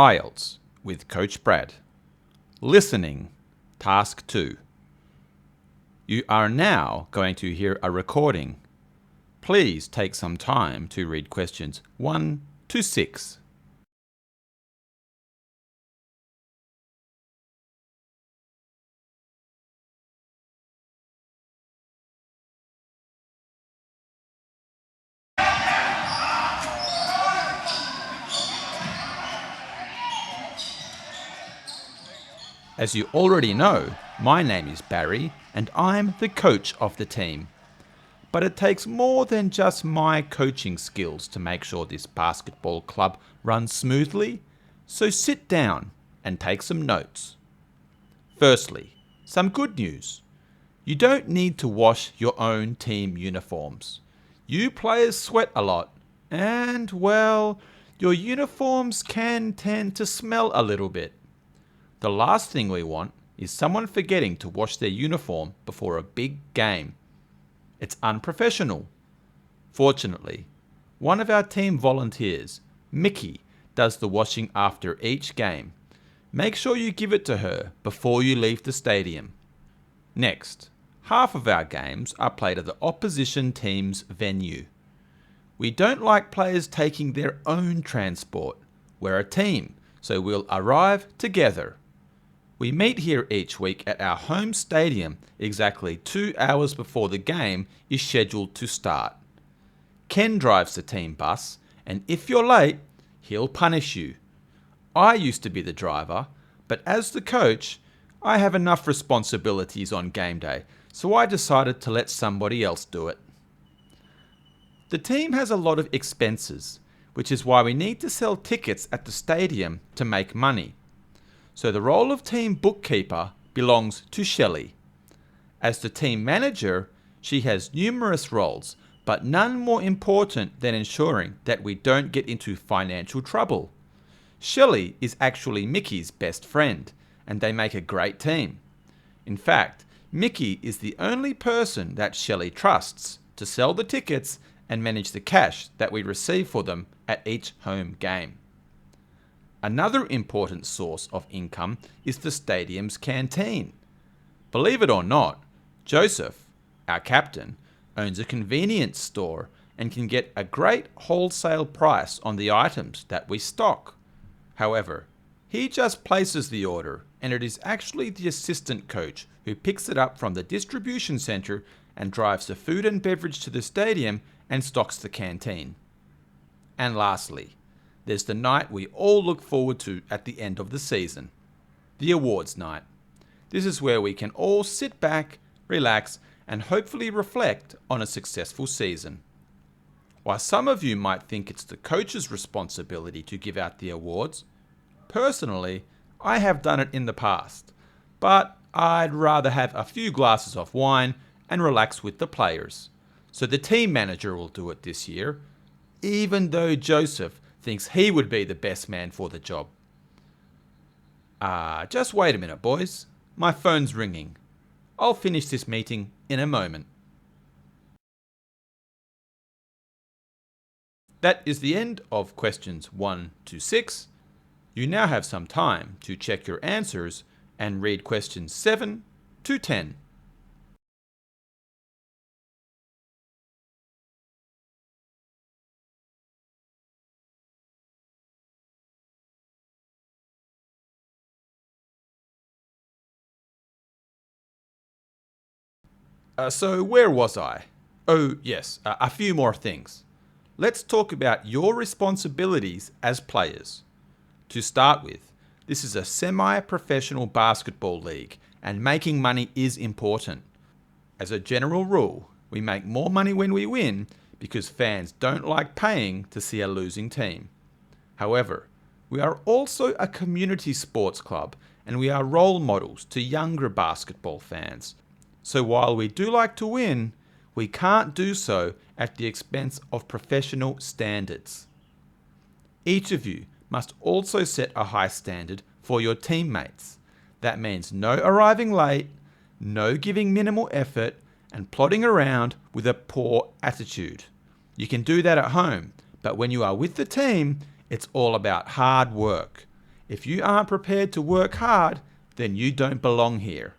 IELTS with Coach Brad. Listening, Task 2. You are now going to hear a recording. Please take some time to read questions 1 to 6. As you already know, my name is Barry and I'm the coach of the team. But it takes more than just my coaching skills to make sure this basketball club runs smoothly, so sit down and take some notes. Firstly, some good news. You don't need to wash your own team uniforms. You players sweat a lot and, well, your uniforms can tend to smell a little bit. The last thing we want is someone forgetting to wash their uniform before a big game. It's unprofessional. Fortunately, one of our team volunteers, Mickey, does the washing after each game. Make sure you give it to her before you leave the stadium. Next, half of our games are played at the opposition team's venue. We don't like players taking their own transport. We're a team, so we'll arrive together. We meet here each week at our home stadium exactly 2 hours before the game is scheduled to start. Ken drives the team bus, and if you're late, he'll punish you. I used to be the driver, but as the coach, I have enough responsibilities on game day, so I decided to let somebody else do it. The team has a lot of expenses, which is why we need to sell tickets at the stadium to make money. So the role of team bookkeeper belongs to Shelley. As the team manager, she has numerous roles, but none more important than ensuring that we don't get into financial trouble. Shelley is actually Mickey's best friend, and they make a great team. In fact, Mickey is the only person that Shelley trusts to sell the tickets and manage the cash that we receive for them at each home game. Another important source of income is the stadium's canteen. Believe it or not, Joseph, our captain, owns a convenience store and can get a great wholesale price on the items that we stock. However, he just places the order, and it is actually the assistant coach who picks it up from the distribution center and drives the food and beverage to the stadium and stocks the canteen. And lastly, there's the night we all look forward to at the end of the season, the awards night. This is where we can all sit back, relax, and hopefully reflect on a successful season. While some of you might think it's the coach's responsibility to give out the awards, personally, I have done it in the past, but I'd rather have a few glasses of wine and relax with the players. So the team manager will do it this year, even though Joseph thinks he would be the best man for the job. Just wait a minute, boys. My phone's ringing. I'll finish this meeting in a moment. That is the end of questions 1 to 6. You now have some time to check your answers and read questions 7 to 10. So where was I? Oh yes, a few more things. Let's talk about your responsibilities as players. To start with, this is a semi-professional basketball league and making money is important. As a general rule, we make more money when we win because fans don't like paying to see a losing team. However, we are also a community sports club and we are role models to younger basketball fans. So while we do like to win, we can't do so at the expense of professional standards. Each of you must also set a high standard for your teammates. That means no arriving late, no giving minimal effort, and plodding around with a poor attitude. You can do that at home, but when you are with the team, it's all about hard work. If you aren't prepared to work hard, then you don't belong here.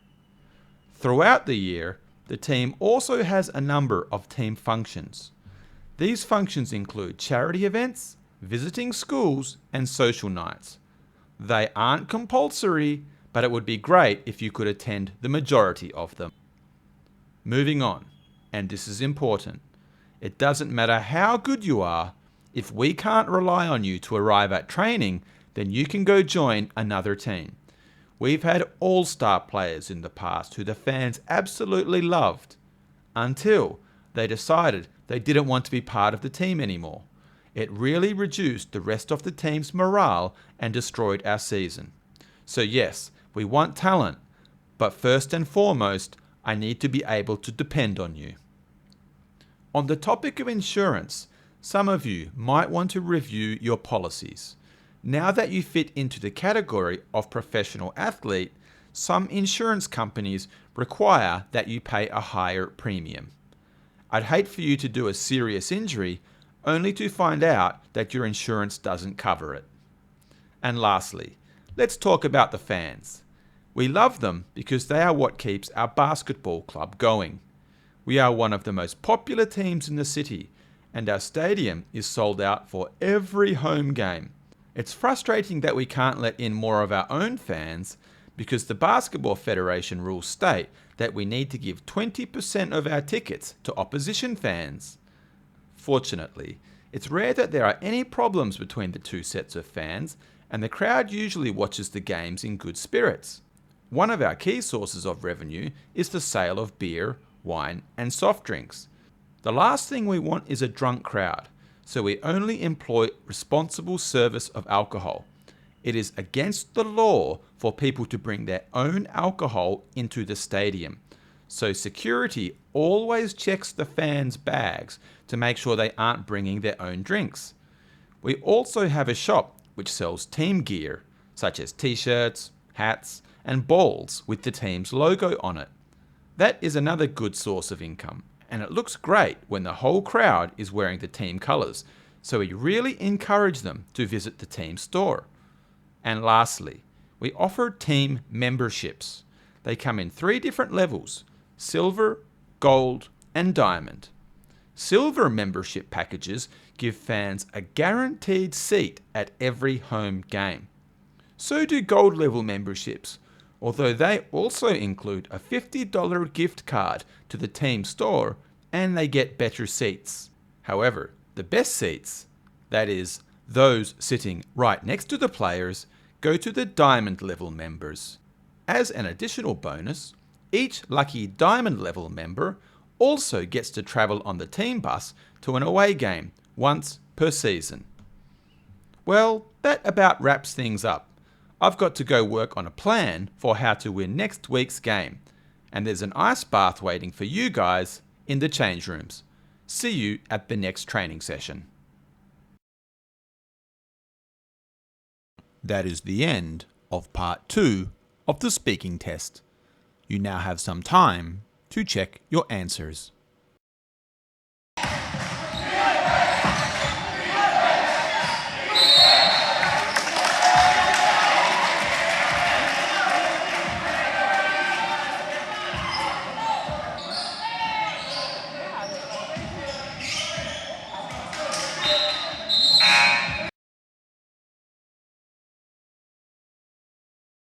Throughout the year, the team also has a number of team functions. These functions include charity events, visiting schools, and social nights. They aren't compulsory, but it would be great if you could attend the majority of them. Moving on, and this is important. It doesn't matter how good you are, if we can't rely on you to arrive at training, then you can go join another team. We've had all-star players in the past who the fans absolutely loved, until they decided they didn't want to be part of the team anymore. It really reduced the rest of the team's morale and destroyed our season. So yes, we want talent, but first and foremost, I need to be able to depend on you. On the topic of insurance, some of you might want to review your policies. Now that you fit into the category of professional athlete, some insurance companies require that you pay a higher premium. I'd hate for you to do a serious injury only to find out that your insurance doesn't cover it. And lastly, let's talk about the fans. We love them because they are what keeps our basketball club going. We are one of the most popular teams in the city, and our stadium is sold out for every home game. It's frustrating that we can't let in more of our own fans because the Basketball Federation rules state that we need to give 20% of our tickets to opposition fans. Fortunately, it's rare that there are any problems between the two sets of fans, and the crowd usually watches the games in good spirits. One of our key sources of revenue is the sale of beer, wine, and soft drinks. The last thing we want is a drunk crowd, so we only employ responsible service of alcohol. It is against the law for people to bring their own alcohol into the stadium, so security always checks the fans' bags to make sure they aren't bringing their own drinks. We also have a shop which sells team gear, such as t-shirts, hats, and balls with the team's logo on it. That is another good source of income, and it looks great when the whole crowd is wearing the team colours, so we really encourage them to visit the team store. And lastly, we offer team memberships. They come in 3 different levels: silver, gold, and diamond. Silver membership packages give fans a guaranteed seat at every home game. So do gold level memberships, although they also include a $50 gift card to the team store and they get better seats. However, the best seats, that is, those sitting right next to the players, go to the diamond level members. As an additional bonus, each lucky diamond level member also gets to travel on the team bus to an away game once per season. Well, that about wraps things up. I've got to go work on a plan for how to win next week's game, and there's an ice bath waiting for you guys in the change rooms. See you at the next training session. That is the end of part 2 of the speaking test. You now have some time to check your answers.